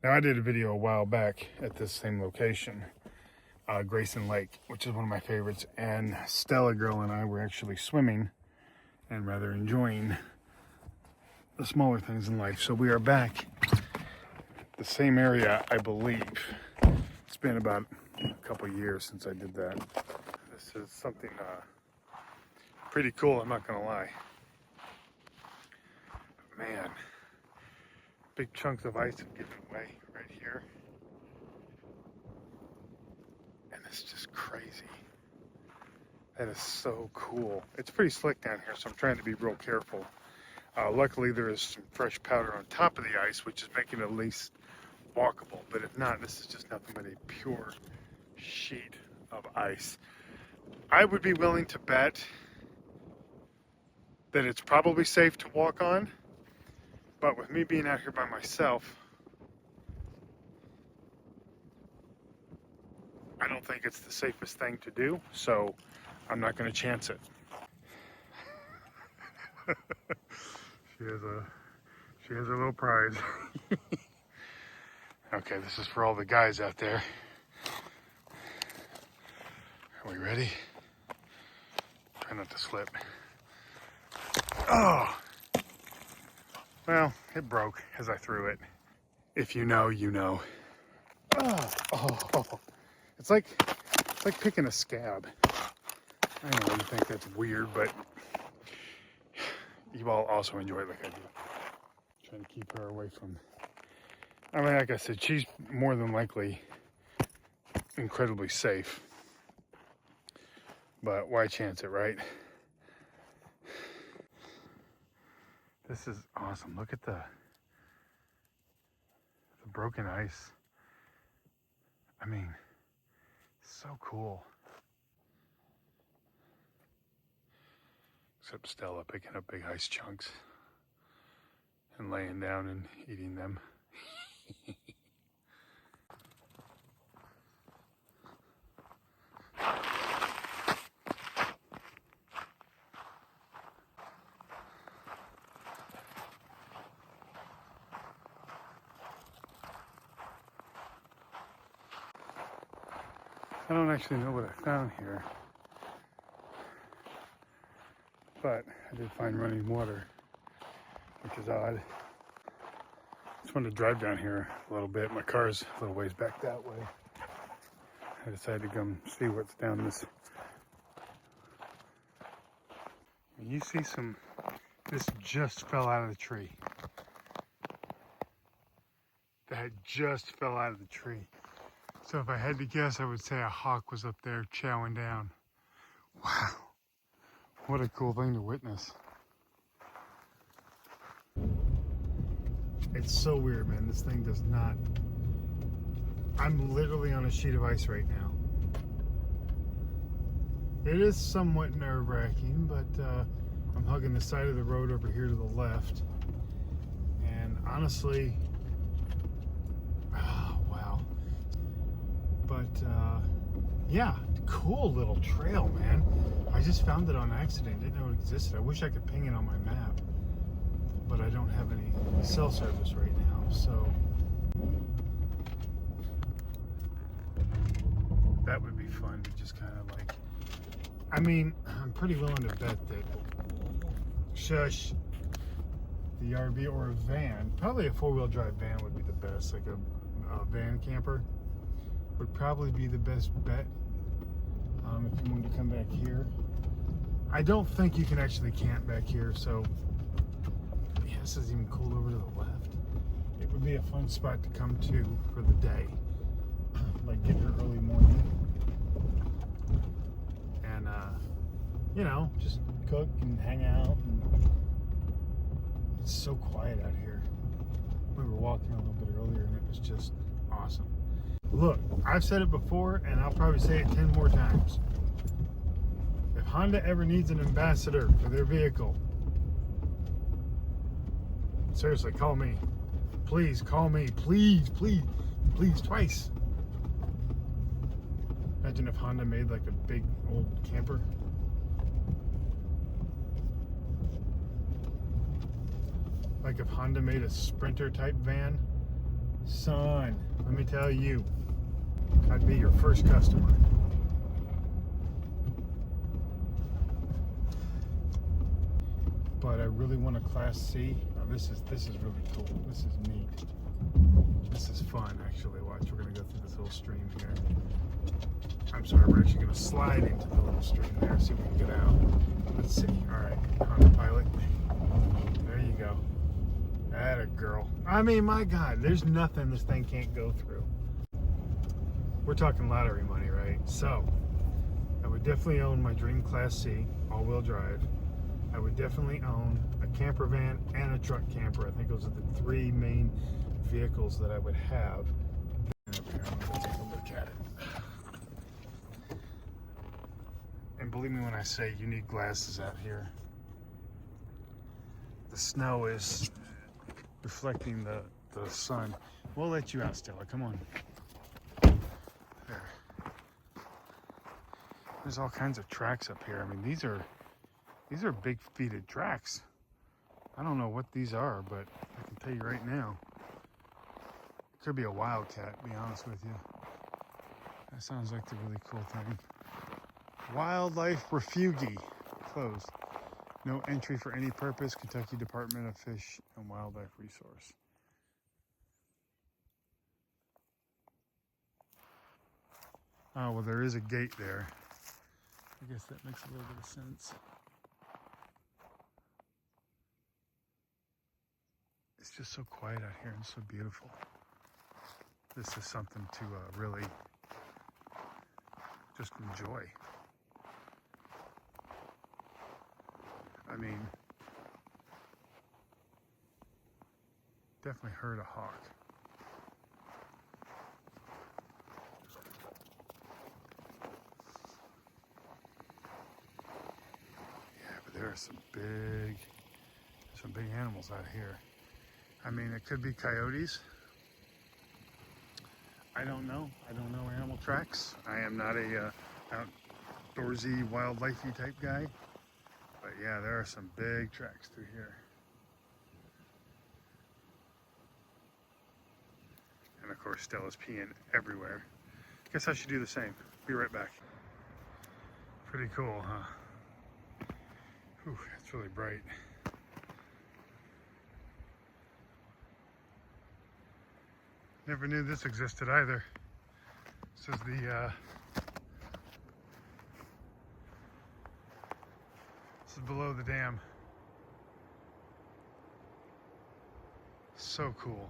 Now, I did a video a while back at this same location, Grayson Lake, which is one of my favorites, and Stella Girl and I were actually swimming and rather enjoying the smaller things in life. So we are back the same area, I believe. It's been about a couple years since I did that. This is something pretty cool, I'm not gonna lie. But man, big chunks of ice have given way right here. And it's just crazy. That is so cool. It's pretty slick down here, so I'm trying to be real careful. Luckily, there is some fresh powder on top of the ice, which is making it at least walkable. But if not, this is just nothing but a pure sheet of ice. I would be willing to bet that it's probably safe to walk on. But with me being out here by myself, I don't think it's the safest thing to do. So I'm not going to chance it. She has a little prize. Okay, this is for all the guys out there. Are we ready? Try not to slip. Oh! Well, it broke as I threw it. If you know, you know. Oh. It's like picking a scab. I know you think that's weird, but you all also enjoy it like I do. Trying to keep her away from... I mean, like I said, she's more than likely incredibly safe. But why chance it, right? This is awesome. Look at the broken ice. I mean, so cool. Except Stella picking up big ice chunks and laying down and eating them. I don't actually know what I found here, but I did find running water, which is odd. Just wanted to drive down here a little bit. My car's a little ways back that way. I decided to come see what's down this. You see this just fell out of the tree. That just fell out of the tree. So if I had to guess, I would say a hawk was up there chowing down. Wow. What a cool thing to witness. It's so weird, man. This thing does not... I'm literally on a sheet of ice right now. It is somewhat nerve-wracking, but I'm hugging the side of the road over here to the left. And honestly... But yeah, cool little trail, man. I just found it on accident. Didn't know it existed. I wish I could ping it on my map, but I don't have any cell service right now, so that would be fun to just kind of like, I mean, I'm pretty willing to bet that the RV or a van, probably a four-wheel drive van would be the best, like a van camper would probably be the best bet if you wanted to come back here. I don't think you can actually camp back here, so yeah, this is even cool over to the left. It would be a fun spot to come to for the day, like get here early morning and you know, just cook and hang out. And it's so quiet out here. We were walking a little bit earlier and it was just awesome. Look, I've said it before, and I'll probably say it 10 more times. If Honda ever needs an ambassador for their vehicle, seriously, call me. Please, call me. Please, twice. Imagine if Honda made like a big old camper. Like if Honda made a Sprinter type van Son, let me tell you, I'd be your first customer. But I really want a Class C. Oh, this is really cool. This is neat. This is fun, actually. Watch, we're gonna go through this little stream here. I'm sorry, we're actually gonna slide into the little stream there, see if we can get out. Let's see. All right, Honda Pilot. There you go. Atta girl. I mean, my God, there's nothing this thing can't go through. We're talking lottery money, right? So, I would definitely own my dream Class C, all-wheel drive. I would definitely own a camper van and a truck camper. I think those are the three main vehicles that I would have. Up here, I'm gonna take a look at it. And believe me when I say you need glasses out here. The snow is reflecting the sun. We'll let you out, Stella. Come on. There. There's all kinds of tracks up here. I mean, these are big feeted tracks. I don't know what these are, but I can tell you right now, it could be a wildcat, to be honest with you. That sounds like the really cool thing. Wildlife refuge, closed. No entry for any purpose, Kentucky Department of Fish and Wildlife Resource. Oh, well, there is a gate there. I guess that makes a little bit of sense. It's just so quiet out here and so beautiful. This is something to really just enjoy. I mean, definitely heard a hawk. Yeah, but there are some big animals out here. I mean, it could be coyotes. I don't know. I don't know animal tracks. I am not a outdoorsy, wildlifey type guy. But yeah, there are some big tracks through here. And of course, Stella's peeing everywhere. Guess I should do the same. Be right back. Pretty cool, huh? Whew, it's really bright. Never knew this existed either. This is this is below the dam. So cool.